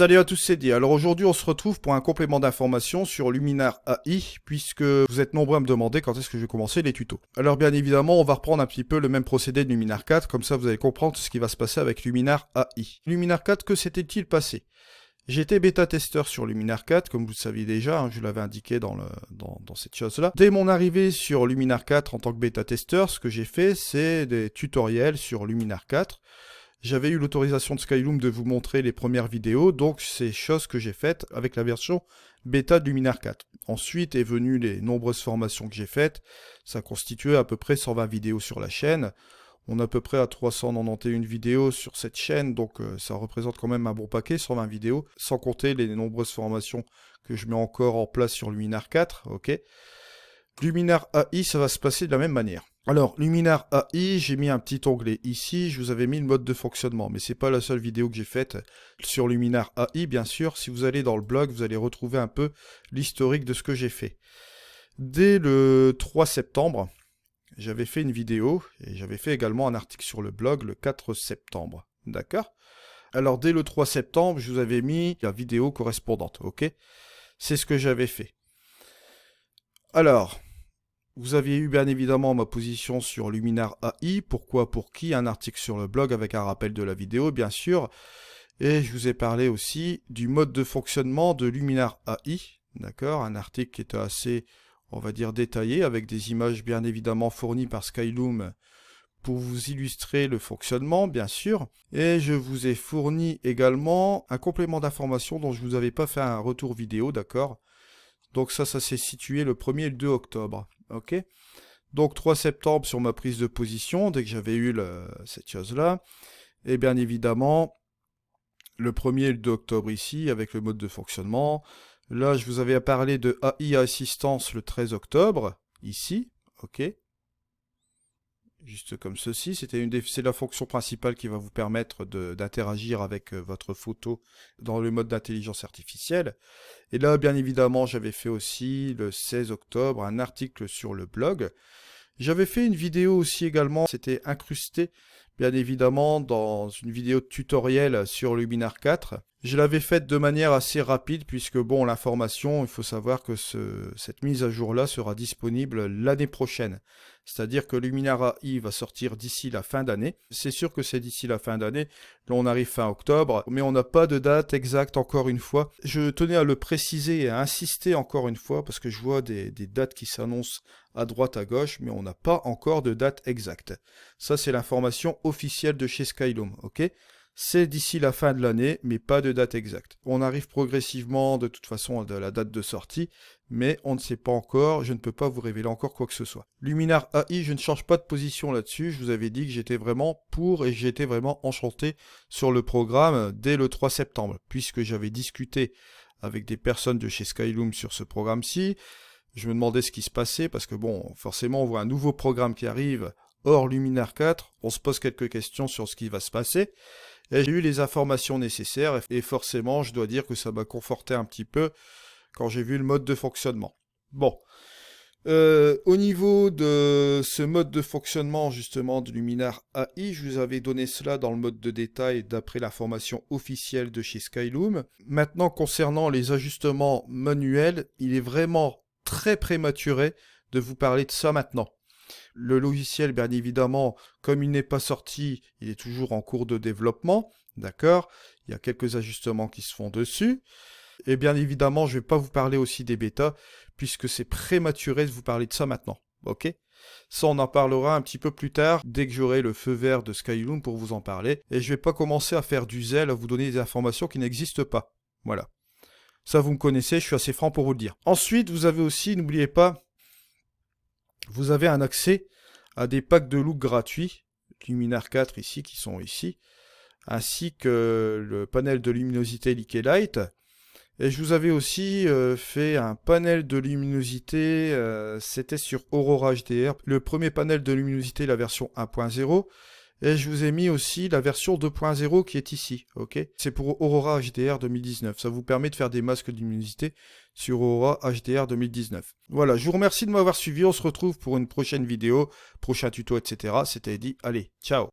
Salut à tous, c'est Di. Alors aujourd'hui, on se retrouve pour un complément d'information sur Luminar AI, puisque vous êtes nombreux à me demander quand est-ce que je vais commencer les tutos. Alors bien évidemment, on va reprendre un petit peu le même procédé de Luminar 4, comme ça vous allez comprendre ce qui va se passer avec Luminar AI. Luminar 4, que s'était-il passé? J'étais bêta-testeur sur Luminar 4, comme vous le saviez déjà, je vous l'avais indiqué dans cette chose-là. Dès mon arrivée sur Luminar 4 en tant que bêta-testeur, ce que j'ai fait, c'est des tutoriels sur Luminar 4. J'avais eu l'autorisation de Skyloom de vous montrer les premières vidéos, donc c'est chose que j'ai faites avec la version bêta de Luminar 4. Ensuite est venue les nombreuses formations que j'ai faites. Ça constituait à peu près 120 vidéos sur la chaîne. On est à peu près à 391 vidéos sur cette chaîne, donc ça représente quand même un bon paquet, 120 vidéos, sans compter les nombreuses formations que je mets encore en place sur Luminar 4, ok. Luminar AI, ça va se passer de la même manière. Alors, Luminar AI, j'ai mis un petit onglet ici, je vous avais mis le mode de fonctionnement, mais c'est pas la seule vidéo que j'ai faite sur Luminar AI, bien sûr. Si vous allez dans le blog, vous allez retrouver un peu l'historique de ce que j'ai fait. Dès le 3 septembre, j'avais fait une vidéo, et j'avais fait également un article sur le blog le 4 septembre, d'accord? Alors, dès le 3 septembre, je vous avais mis la vidéo correspondante, ok? C'est ce que j'avais fait. Alors, vous aviez eu bien évidemment ma position sur Luminar AI, pourquoi, pour qui, un article sur le blog avec un rappel de la vidéo, bien sûr. Et je vous ai parlé aussi du mode de fonctionnement de Luminar AI, d'accord, un article qui était assez, on va dire, détaillé, avec des images bien évidemment fournies par Skyloom pour vous illustrer le fonctionnement, bien sûr. Et je vous ai fourni également un complément d'information dont je ne vous avais pas fait un retour vidéo, d'accord. Donc ça s'est situé le 1er et le 2 octobre. Ok. Donc 3 septembre sur ma prise de position, dès que j'avais eu cette chose-là. Et bien évidemment, le 1er et le 2 octobre ici, avec le mode de fonctionnement. Là, je vous avais parlé de AI Assistance le 13 octobre, ici. Ok. Juste comme ceci, c'est la fonction principale qui va vous permettre d'interagir avec votre photo dans le mode d'intelligence artificielle. Et là, bien évidemment, j'avais fait aussi le 16 octobre un article sur le blog. J'avais fait une vidéo aussi également, c'était incrusté bien évidemment dans une vidéo de tutoriel sur Luminar 4. Je l'avais faite de manière assez rapide puisque bon, l'information, il faut savoir que cette mise à jour là sera disponible l'année prochaine. C'est-à-dire que Luminar AI va sortir d'ici la fin d'année. C'est sûr que c'est d'ici la fin d'année. Là, on arrive fin octobre, mais on n'a pas de date exacte encore une fois. Je tenais à le préciser et à insister encore une fois parce que je vois des dates qui s'annoncent à droite, à gauche, mais on n'a pas encore de date exacte. Ça, c'est l'information officielle de chez Skyloom, ok ? C'est d'ici la fin de l'année, mais pas de date exacte. On arrive progressivement, de toute façon, à la date de sortie, mais on ne sait pas encore, je ne peux pas vous révéler encore quoi que ce soit. Luminar AI, je ne change pas de position là-dessus, je vous avais dit que j'étais vraiment pour et j'étais vraiment enchanté sur le programme dès le 3 septembre, puisque j'avais discuté avec des personnes de chez Skyloom sur ce programme-ci. Je me demandais ce qui se passait, parce que bon, forcément, on voit un nouveau programme qui arrive, hors Luminar 4, on se pose quelques questions sur ce qui va se passer, et j'ai eu les informations nécessaires, et forcément, je dois dire que ça m'a conforté un petit peu quand j'ai vu le mode de fonctionnement. Bon, au niveau de ce mode de fonctionnement, justement, de Luminar AI, je vous avais donné cela dans le mode de détail d'après l'information officielle de chez Skyloom. Maintenant, concernant les ajustements manuels, il est vraiment très prématuré de vous parler de ça maintenant. Le logiciel, bien évidemment, comme il n'est pas sorti, il est toujours en cours de développement, d'accord? Il y a quelques ajustements qui se font dessus. Et bien évidemment, je ne vais pas vous parler aussi des bêtas, puisque c'est prématuré de vous parler de ça maintenant, ok? Ça, on en parlera un petit peu plus tard, dès que j'aurai le feu vert de Skyloom pour vous en parler. Et je ne vais pas commencer à faire du zèle, à vous donner des informations qui n'existent pas. Voilà. Ça, vous me connaissez, je suis assez franc pour vous le dire. Ensuite, vous avez aussi, n'oubliez pas, vous avez un accès à des packs de look gratuits, Luminar 4 ici, qui sont ici, ainsi que le panel de luminosité Liquid Light. Et je vous avais aussi fait un panel de luminosité, c'était sur Aurora HDR, le premier panel de luminosité, la version 1.0. Et je vous ai mis aussi la version 2.0 qui est ici, ok? C'est pour Aurora HDR 2019. Ça vous permet de faire des masques de luminosité sur Aurora HDR 2019. Voilà, je vous remercie de m'avoir suivi. On se retrouve pour une prochaine vidéo, prochain tuto, etc. C'était dit. Allez, ciao!